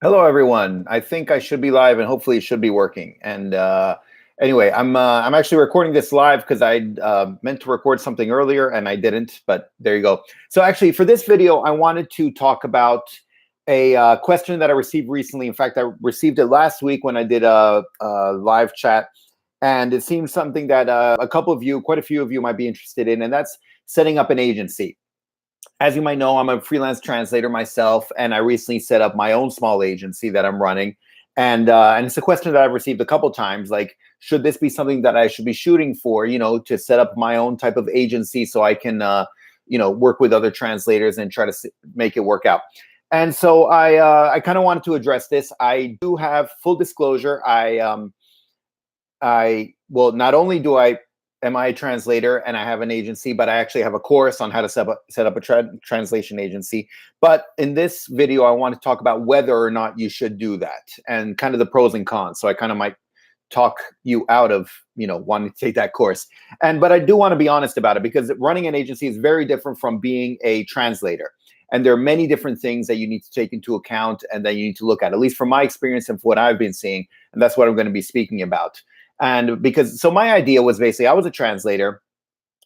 Hello, everyone. I think I should be live, and hopefully it should be working. And anyway, I'm actually recording this live because I meant to record something earlier and I didn't. But there you go. So actually, for this video, I wanted to talk about a question that I received recently. In fact, I received it last week when I did a live chat, and it seems something that quite a few of you might be interested in, and that's setting up an agency. As you might know, I'm a freelance translator myself, and I recently set up my own small agency that I'm running. And it's a question that I've received a couple times, like, should this be something that I should be shooting for, to set up my own type of agency so I can, work with other translators and try to make it work out. And so I kind of wanted to address this. I do have full disclosure. Well, not only am I a translator and I have an agency, but I actually have a course on how to set up a translation agency. But in this video, I want to talk about whether or not you should do that and kind of the pros and cons. So I kind of might talk you out of, wanting to take that course. But I do want to be honest about it, because running an agency is very different from being a translator. And there are many different things that you need to take into account and that you need to look at least from my experience and from what I've been seeing. And that's what I'm going to be speaking about. And so my idea was basically, I was a translator,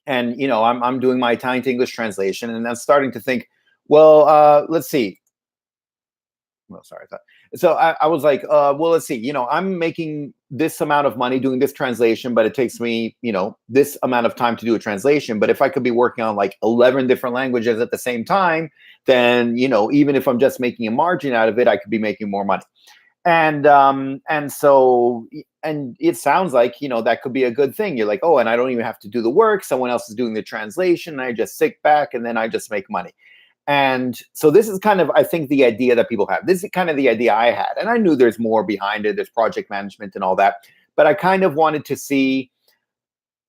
and I'm doing my Italian to English translation, and I'm starting to think, well, let's see. Well, sorry. So I was like, well, let's see. I'm making this amount of money doing this translation, but it takes me, this amount of time to do a translation. But if I could be working on like 11 different languages at the same time, then even if I'm just making a margin out of it, I could be making more money. And it sounds like, that could be a good thing. You're like, oh, and I don't even have to do the work. Someone else is doing the translation. And I just sit back and then I just make money. And so this is kind of, I think, the idea that people have. This is kind of the idea I had. And I knew there's more behind it. There's project management and all that. But I kind of wanted to see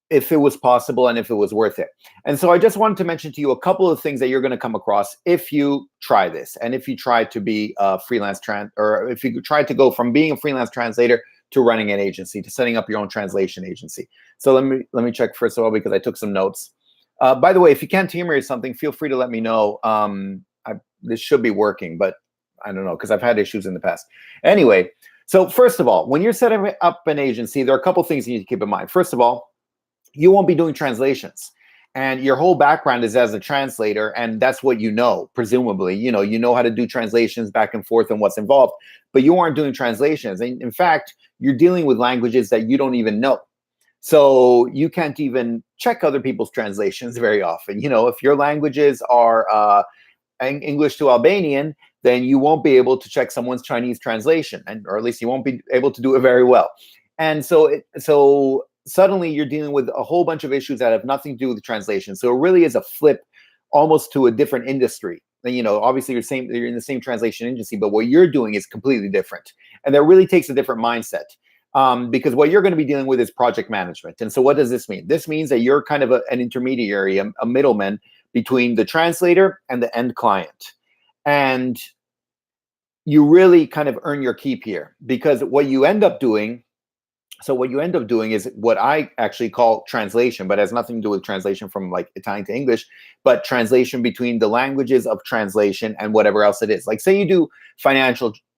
if it was possible and if it was worth it. And so I just wanted to mention to you a couple of things that you're going to come across if you try this, and if you try to be a freelance or if you try to go from being a freelance translator to running an agency, to setting up your own translation agency. So let me check first of all, because I took some notes. By the way, if you can't hear me or something, feel free to let me know. This should be working, but I don't know, because I've had issues in the past. Anyway, so first of all, when you're setting up an agency, there are a couple things you need to keep in mind. First of all, you won't be doing translations, and your whole background is as a translator, and that's what presumably, you know how to do translations back and forth and what's involved, but you aren't doing translations. And in fact, you're dealing with languages that you don't even know. So you can't even check other people's translations very often. If your languages are English to Albanian, then you won't be able to check someone's Chinese translation, or at least you won't be able to do it very well. And so suddenly you're dealing with a whole bunch of issues that have nothing to do with the translation. So it really is a flip almost to a different industry. And, obviously you're in the same translation agency, but what you're doing is completely different. And that really takes a different mindset, because what you're going to be dealing with is project management. And so what does this mean? This means that you're kind of an intermediary, a middleman between the translator and the end client. And you really kind of earn your keep here, because what you end up doing is what I actually call translation, but has nothing to do with translation from like Italian to English, but translation between the languages of translation and whatever else it is. Like, say you do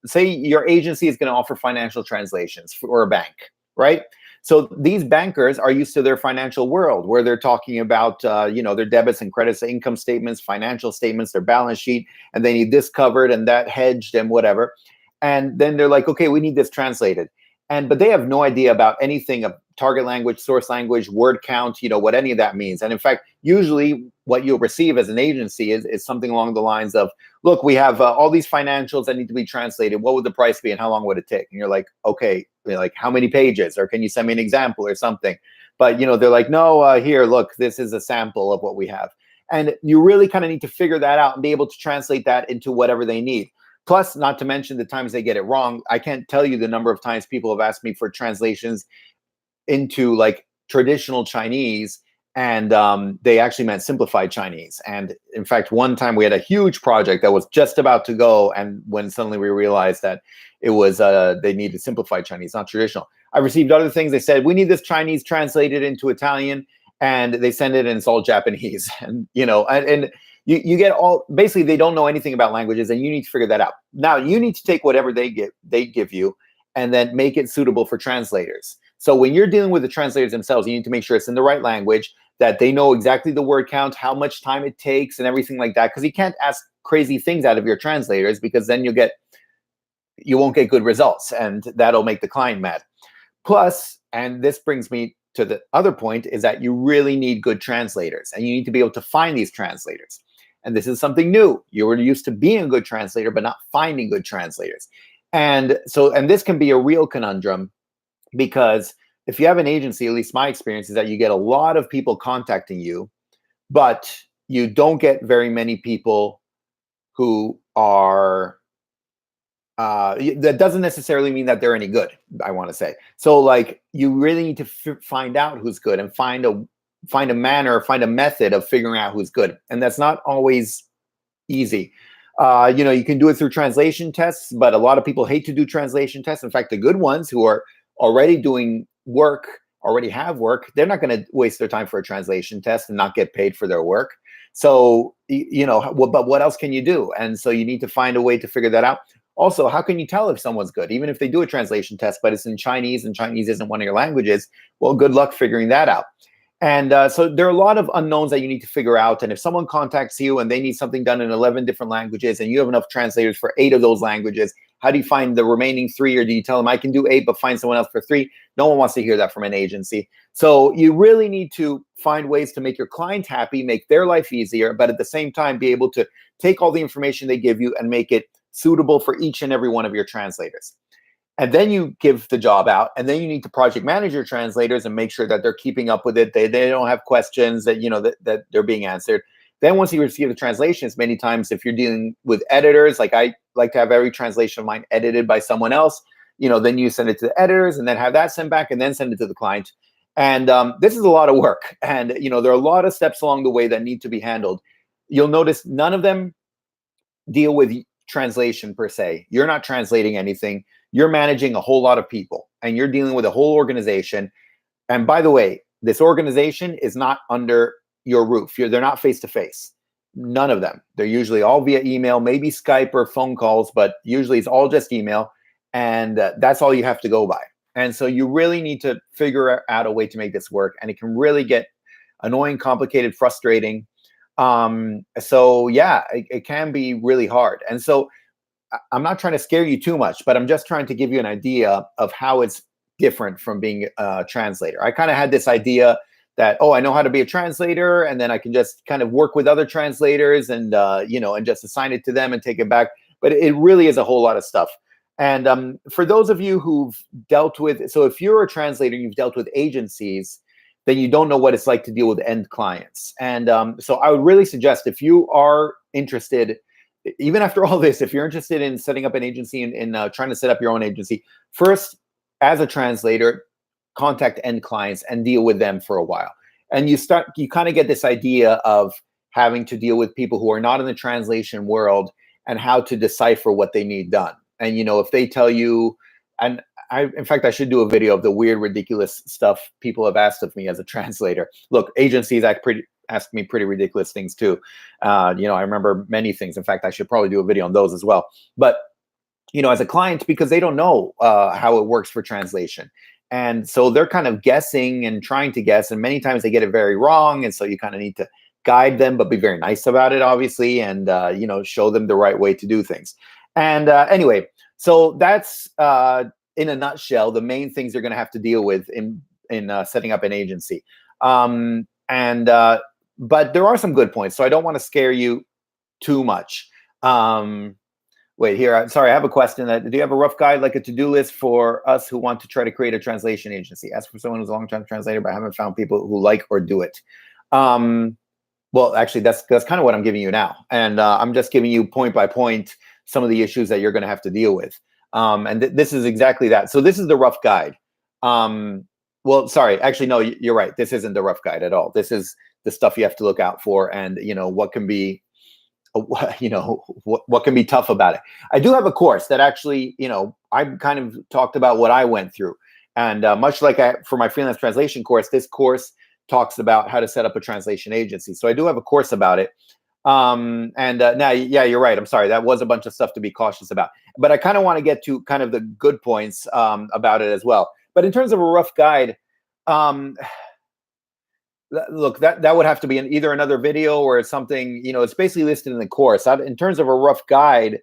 say your agency is going to offer financial translations for a bank, right? So these bankers are used to their financial world, where they're talking about, their debits and credits, income statements, financial statements, their balance sheet, and they need this covered and that hedged and whatever. And then they're like, okay, we need this translated. But they have no idea about anything of target language, source language, word count, what any of that means. And in fact, usually what you'll receive as an agency is something along the lines of, look, we have all these financials that need to be translated. What would the price be and how long would it take? And you're like, okay, like how many pages? Or can you send me an example or something? But, they're like, no, here, look, this is a sample of what we have. And you really kind of need to figure that out and be able to translate that into whatever they need. Plus, not to mention the times they get it wrong. I can't tell you the number of times people have asked me for translations into like traditional Chinese, and they actually meant simplified Chinese. And in fact, one time we had a huge project that was just about to go, and when suddenly we realized that it was they needed simplified Chinese, not traditional. I received other things. They said, we need this Chinese translated into Italian, and they send it and it's all Japanese. And you get all, basically they don't know anything about languages, and you need to figure that out. Now you need to take whatever they give you and then make it suitable for translators. So when you're dealing with the translators themselves, you need to make sure it's in the right language, that they know exactly the word count, how much time it takes, and everything like that. Because you can't ask crazy things out of your translators, because then you won't get good results, and that'll make the client mad. Plus, and this brings me to the other point, is that you really need good translators, and you need to be able to find these translators. And this is something new. You were used to being a good translator, but not finding good translators. And this can be a real conundrum, because if you have an agency, at least my experience is that you get a lot of people contacting you, but you don't get very many people who are, that doesn't necessarily mean that they're any good, I want to say. So like, you really need to find out who's good, and find a manner, find a method of figuring out who's good. And that's not always easy. You can do it through translation tests, but a lot of people hate to do translation tests. In fact, the good ones who are already doing work, already have work, they're not going to waste their time for a translation test and not get paid for their work. So, but what else can you do? And so you need to find a way to figure that out. Also, how can you tell if someone's good? Even if they do a translation test, but it's in Chinese and Chinese isn't one of your languages, well, good luck figuring that out. And so there are a lot of unknowns that you need to figure out. And if someone contacts you and they need something done in 11 different languages, and you have enough translators for 8 of those languages, how do you find the remaining 3? Or do you tell them, I can do 8, but find someone else for 3? No one wants to hear that from an agency. So you really need to find ways to make your client happy, make their life easier, but at the same time, be able to take all the information they give you and make it suitable for each and every one of your translators. And then you give the job out, and then you need to project manage your translators and make sure that they're keeping up with it. They don't have questions, that that they're being answered. Then once you receive the translations, many times if you're dealing with editors, like I like to have every translation of mine edited by someone else, then you send it to the editors, and then have that sent back, and then send it to the client. And this is a lot of work. And there are a lot of steps along the way that need to be handled. You'll notice none of them deal with translation per se. You're not translating anything. You're managing a whole lot of people, and you're dealing with a whole organization. And by the way, this organization is not under your roof. They're not face to face. None of them. They're usually all via email, maybe Skype or phone calls, but usually it's all just email. And that's all you have to go by. And so you really need to figure out a way to make this work. And it can really get annoying, complicated, frustrating. So yeah, it can be really hard. And so I'm not trying to scare you too much, but I'm just trying to give you an idea of how it's different from being a translator. I kind of had this idea that, I know how to be a translator, and then I can just kind of work with other translators and, and just assign it to them and take it back. But it really is a whole lot of stuff. And for those of you who've dealt with, so if you're a translator, you've dealt with agencies, then you don't know what it's like to deal with end clients. And so I would really suggest, if you are interested, even after all this, if you're interested in setting up an agency and trying to set up your own agency, first, as a translator, contact end clients and deal with them for a while. And you kind of get this idea of having to deal with people who are not in the translation world, and how to decipher what they need done. And, if they tell you, and in fact, I should do a video of the weird, ridiculous stuff people have asked of me as a translator. Look, agencies ask me pretty ridiculous things too. I remember many things. In fact, I should probably do a video on those as well. But, as a client, because they don't know how it works for translation. And so they're kind of guessing and trying to guess. And many times they get it very wrong. And so you kind of need to guide them, but be very nice about it, obviously, and, show them the right way to do things. And anyway, so that's, in a nutshell, the main things you're going to have to deal with in setting up an agency. But there are some good points, so I don't want to scare you too much. Wait here. Sorry, I have a question. Do you have a rough guide, like a to-do list for us who want to try to create a translation agency? Ask for someone who's a long-time translator, but I haven't found people who like or do it. Well, actually, that's kind of what I'm giving you now. And I'm just giving you point by point some of the issues that you're going to have to deal with. And this is exactly that. So this is the rough guide. Well, sorry, actually, no, you're right. This isn't the rough guide at all. This is the stuff you have to look out for, and what can be, what can be tough about it. I do have a course that actually, I kind of talked about what I went through, and much like for my freelance translation course, this course talks about how to set up a translation agency. So I do have a course about it. Now, yeah, you're right. I'm sorry. That was a bunch of stuff to be cautious about. But I kind of want to get to kind of the good points about it as well. But in terms of a rough guide, um, look, that would have to be either another video or something. It's basically listed in the course. In terms of a rough guide,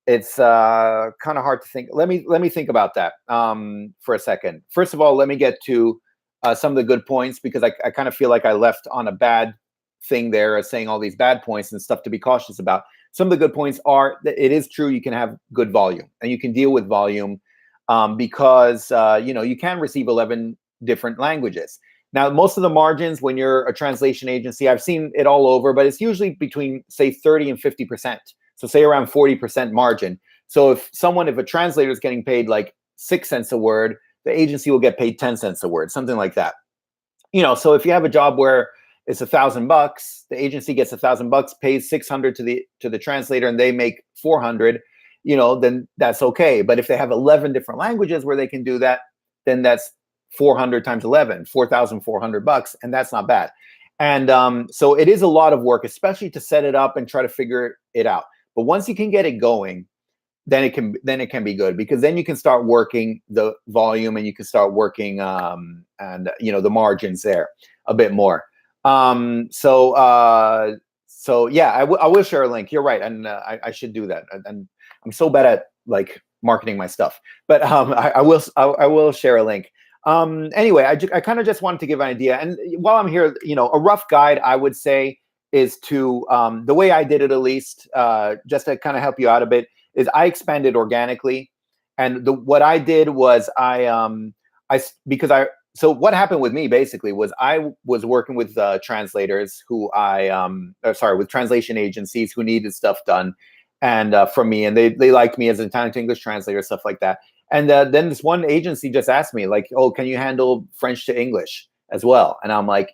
it's kind of hard to think. Let me think about that for a second. First of all, let me get to some of the good points, because I kind of feel like I left on a bad thing there, saying all these bad points and stuff to be cautious about. Some of the good points are that it is true you can have good volume and you can deal with volume because you can receive 11 different languages. Now, most of the margins when you're a translation agency, I've seen it all over, but it's usually between, say, 30 and 50%. So say around 40% margin. So if a translator is getting paid like 6 cents a word, the agency will get paid 10 cents a word, something like that. So if you have a job where it's $1,000, the agency gets $1,000, pays 600 to the translator, and they make 400, then that's okay. But if they have 11 different languages where they can do that, then that's 400 times 11, $4,400, and that's not bad. And so it is a lot of work, especially to set it up and try to figure it out. But once you can get it going, then it can be good, because then you can start working the volume and you can start working the margins there a bit more. So yeah, I will share a link. You're right, and I should do that. And I'm so bad at like marketing my stuff, but I will share a link. Anyway, I kind of just wanted to give an idea. And while I'm here, a rough guide I would say is to the way I did it, at least, just to kind of help you out a bit, is I expanded organically. And what I did was so what happened with me basically was I was working with translators with translation agencies who needed stuff done and from me, and they liked me as an Italian to English translator, stuff like that. And then this one agency just asked me like, oh, can you handle French to English as well? And I'm like,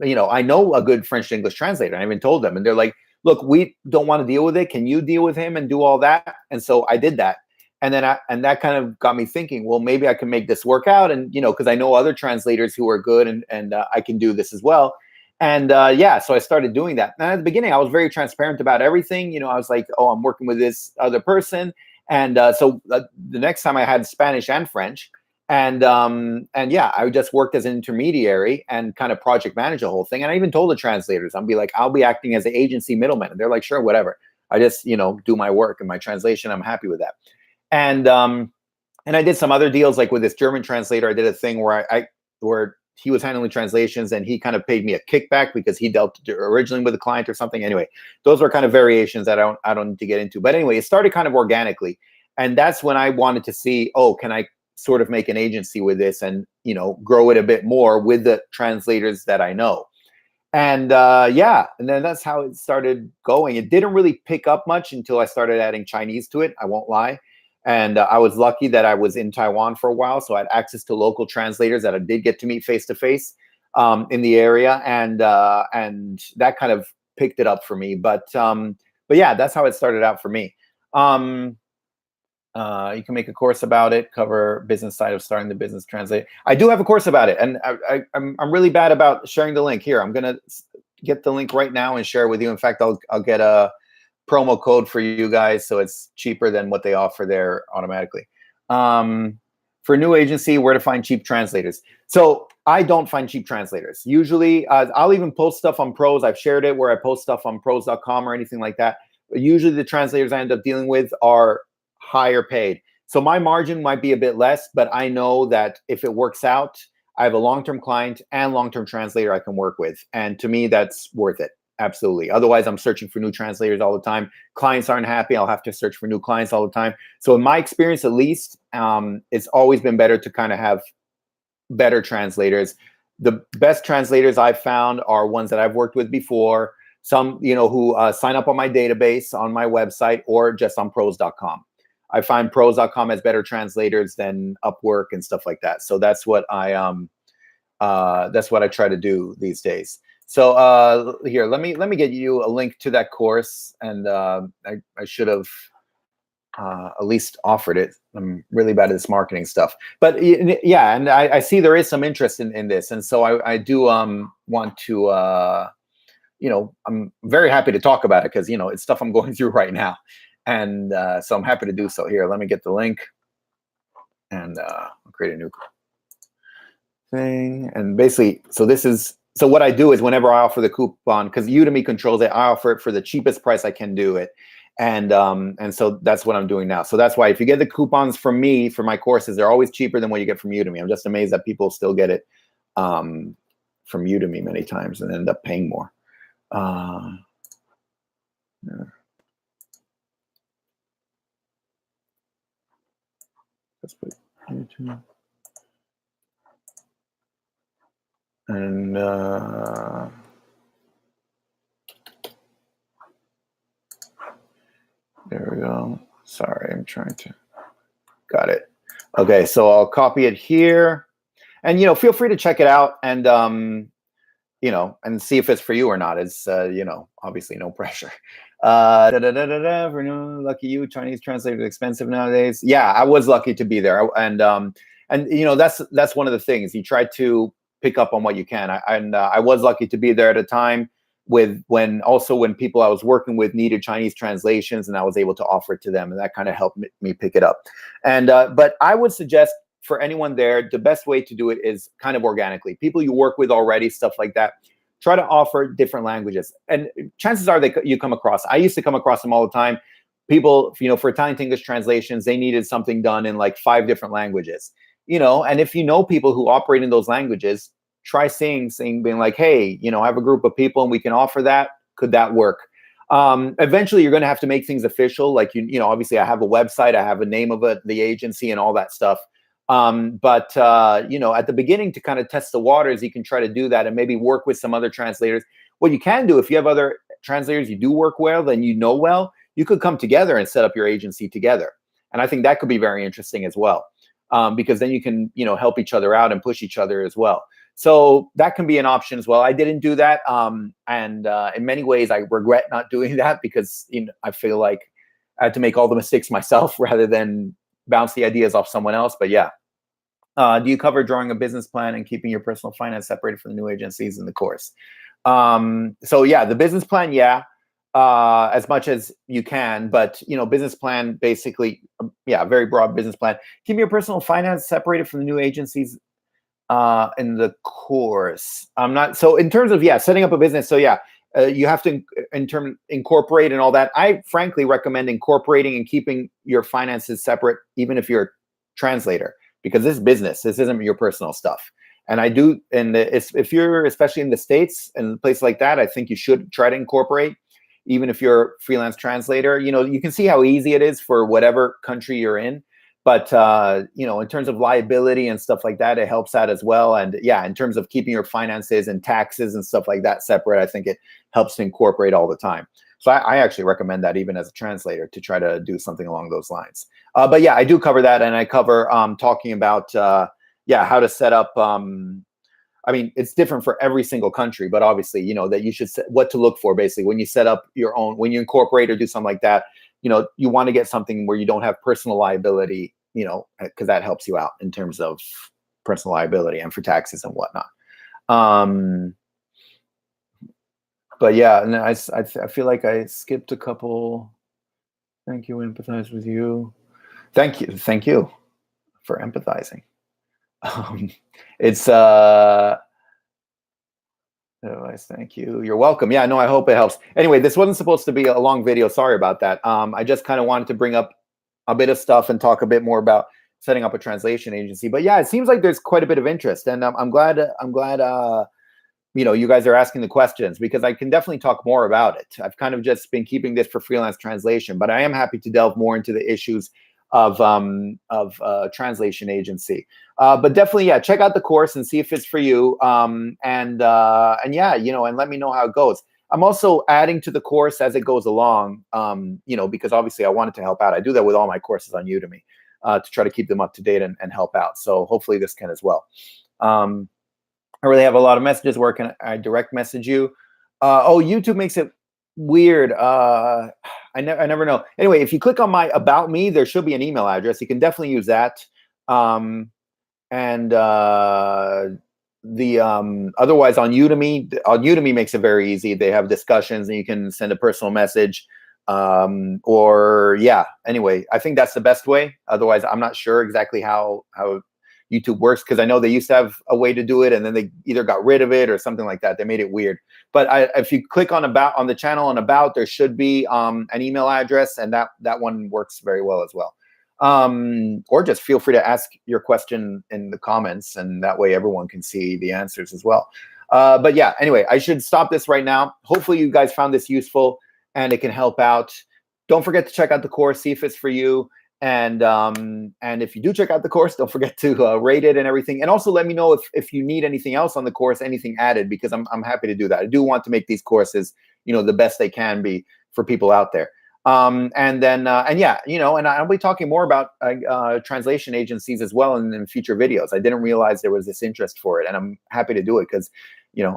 I know a good French to English translator. I even told them, and they're like, look, we don't want to deal with it. Can you deal with him and do all that? And so I did that. And then that kind of got me thinking, well, maybe I can make this work out. And, because I know other translators who are good and I can do this as well. And so I started doing that. And at the beginning, I was very transparent about everything. I was like, oh, I'm working with this other person. And so the next time I had Spanish and French. And I just worked as an intermediary and kind of project managed the whole thing. And I even told the translators, I'll be acting as an agency middleman. And they're like, sure, whatever. I just, do my work and my translation. I'm happy with that. And I did some other deals, like with this German translator. I did a thing where where he was handling translations and he kind of paid me a kickback because he dealt originally with a client or something. Anyway, those were kind of variations that I don't need to get into. But anyway, it started kind of organically. And that's when I wanted to see, can I sort of make an agency with this and, grow it a bit more with the translators that I know. And and then that's how it started going. It didn't really pick up much until I started adding Chinese to it. I won't lie. And I was lucky that I was in Taiwan for a while, so I had access to local translators that I did get to meet face to face in the area, and that kind of picked it up for me. But yeah, that's how it started out for me. You can make a course about it, cover business side of starting the business translate. I do have a course about it, and I'm really bad about sharing the link. Here, I'm gonna get the link right now and share it with you. In fact, I'll get a promo code for you guys, so it's cheaper than what they offer there automatically. For a new agency, where to find cheap translators? So I don't find cheap translators. Usually, I'll even post stuff on Pros. I've shared it where I post stuff on pros.com or anything like that. But usually the translators I end up dealing with are higher paid. So my margin might be a bit less, but I know that if it works out, I have a long-term client and long-term translator I can work with. And to me, that's worth it. Absolutely. Otherwise, I'm searching for new translators all the time. Clients aren't happy. I'll have to search for new clients all the time. So in my experience, at least, it's always been better to kind of have better translators. The best translators I've found are ones that I've worked with before. Some, who sign up on my database on my website or just on pros.com. I find pros.com has better translators than Upwork and stuff like that. So that's what I try to do these days. So here, let me get you a link to that course, and I should have at least offered it. I'm really bad at this marketing stuff, but yeah, and I see there is some interest in this, and so I do want to I'm very happy to talk about it because, it's stuff I'm going through right now. And so I'm happy to do so. Here, let me get the link and I'll create a new thing. And basically, so what I do is whenever I offer the coupon, because Udemy controls it, I offer it for the cheapest price I can do it. And so that's what I'm doing now. So that's why if you get the coupons from me for my courses, they're always cheaper than what you get from Udemy. I'm just amazed that people still get it from Udemy many times and end up paying more. Yeah. Let's put YouTube. And there we go. Sorry, I'm trying to. Got it. Okay, so I'll copy it here, and feel free to check it out, and and see if it's for you or not. It's obviously no pressure. Lucky you, Chinese translator is expensive nowadays. Yeah, I was lucky to be there, and that's one of the things you try to pick up on what you can. I was lucky to be there at a time when people I was working with needed Chinese translations, and I was able to offer it to them, and that kind of helped me pick it up. And but I would suggest for anyone there, the best way to do it is kind of organically. People you work with already, stuff like that. Try to offer different languages, and chances are you come across. I used to come across them all the time. People, for Italian to English translations, they needed something done in like 5 different languages. And if you know people who operate in those languages, try being like, hey, I have a group of people and we can offer that. Could that work? Eventually, you're going to have to make things official. Like, obviously, I have a website, I have a name of the agency and all that stuff. But at the beginning, to kind of test the waters, you can try to do that and maybe work with some other translators. What you can do, if you have other translators you do work well, then well, you could come together and set up your agency together. And I think that could be very interesting as well, because then you can, help each other out and push each other as well. So that can be an option as well. I didn't do that. And in many ways, I regret not doing that because I feel like I had to make all the mistakes myself rather than bounce the ideas off someone else. But yeah. Do you cover drawing a business plan and keeping your personal finance separated from the new agencies in the course? So yeah, the business plan, yeah, as much as you can, but business plan basically, very broad business plan. Keep your personal finance separated from the new agencies in the course. So in terms of setting up a business. So you have to incorporate and all that. I frankly recommend incorporating and keeping your finances separate, even if you're a translator, because this is business. This isn't your personal stuff. And I do, and if you're especially in the States and places like that, I think you should try to incorporate, even if you're a freelance translator. You can see how easy it is for whatever country you're in. But, in terms of liability and stuff like that, it helps out as well. And in terms of keeping your finances and taxes and stuff like that separate, I think it helps to incorporate all the time. So I actually recommend that even as a translator to try to do something along those lines. But I do cover that. And I cover talking about, how to set up. It's different for every single country, but obviously, that you should what to look for basically when you set up your own, when you incorporate or do something like that. You want to get something where you don't have personal liability, because that helps you out in terms of personal liability and for taxes and whatnot. But and I feel like I skipped a couple. Thank you, empathize with you. Thank you for empathizing. It's otherwise, thank you. You're welcome. Yeah, no, I hope it helps. Anyway, this wasn't supposed to be a long video. Sorry about that. I just kind of wanted to bring up a bit of stuff and talk a bit more about setting up a translation agency. But it seems like there's quite a bit of interest, and I'm glad. You guys are asking the questions because I can definitely talk more about it. I've kind of just been keeping this for freelance translation, but I am happy to delve more into the issues of translation agency. But definitely, check out the course and see if it's for you. And let me know how it goes. I'm also adding to the course as it goes along, because obviously I wanted to help out. I do that with all my courses on Udemy to try to keep them up to date and help out. So hopefully this can as well. I really have a lot of messages. Where can I direct message you? YouTube makes it weird. I never know. Anyway, if you click on my About Me, there should be an email address. You can definitely use that. Let otherwise on Udemy makes it very easy. They have discussions and you can send a personal message. Or yeah, anyway, I think that's the best way. Otherwise, I'm not sure exactly how YouTube works, because I know they used to have a way to do it and then they either got rid of it or something like that. They made it weird. But if you click on the channel on about, there should be an email address, and that one works very well as well. Or just feel free to ask your question in the comments, and that way everyone can see the answers as well. But yeah, anyway, I should stop this right now. Hopefully you guys found this useful and it can help out. Don't forget to check out the course, see if it's for you. And if you do check out the course, don't forget to rate it and everything. And also let me know if you need anything else on the course, anything added, because I'm happy to do that. I do want to make these courses, the best they can be for people out there. And yeah, and I'll be talking more about translation agencies as well in future videos. I didn't realize there was this interest for it, and I'm happy to do it because,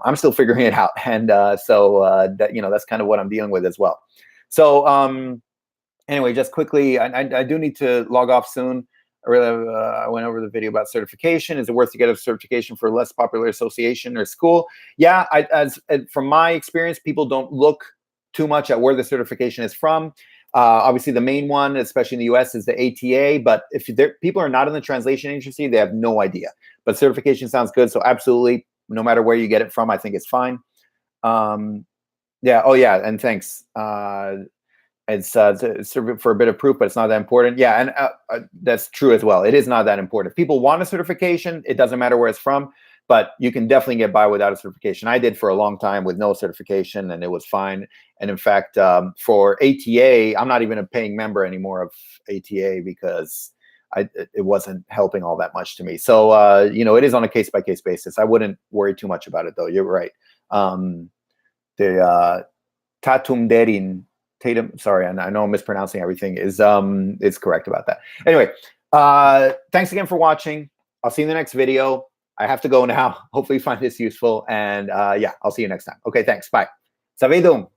I'm still figuring it out. And so that's kind of what I'm dealing with as well. So anyway, just quickly, I do need to log off soon. I went over the video about certification. Is it worth to get a certification for a less popular association or school? Yeah, from my experience, people don't look too much at where the certification is from. Obviously, the main one, especially in the US, is the ATA. But if people are not in the translation agency, they have no idea. But certification sounds good. So absolutely, no matter where you get it from, I think it's fine. Yeah. Oh, yeah. And thanks. It's for a bit of proof, but it's not that important. Yeah, and that's true as well. It is not that important. If people want a certification, it doesn't matter where it's from, but you can definitely get by without a certification. I did for a long time with no certification, and it was fine. And in fact, for ATA, I'm not even a paying member anymore of ATA because it wasn't helping all that much to me. So, it is on a case-by-case basis. I wouldn't worry too much about it, though. You're right. The Tatum Derin, Tatum, sorry, and I know I'm mispronouncing everything, is correct about that. Anyway, thanks again for watching. I'll see you in the next video. I have to go now. Hopefully you find this useful. And yeah, I'll see you next time. Okay, thanks. Bye. Savedum.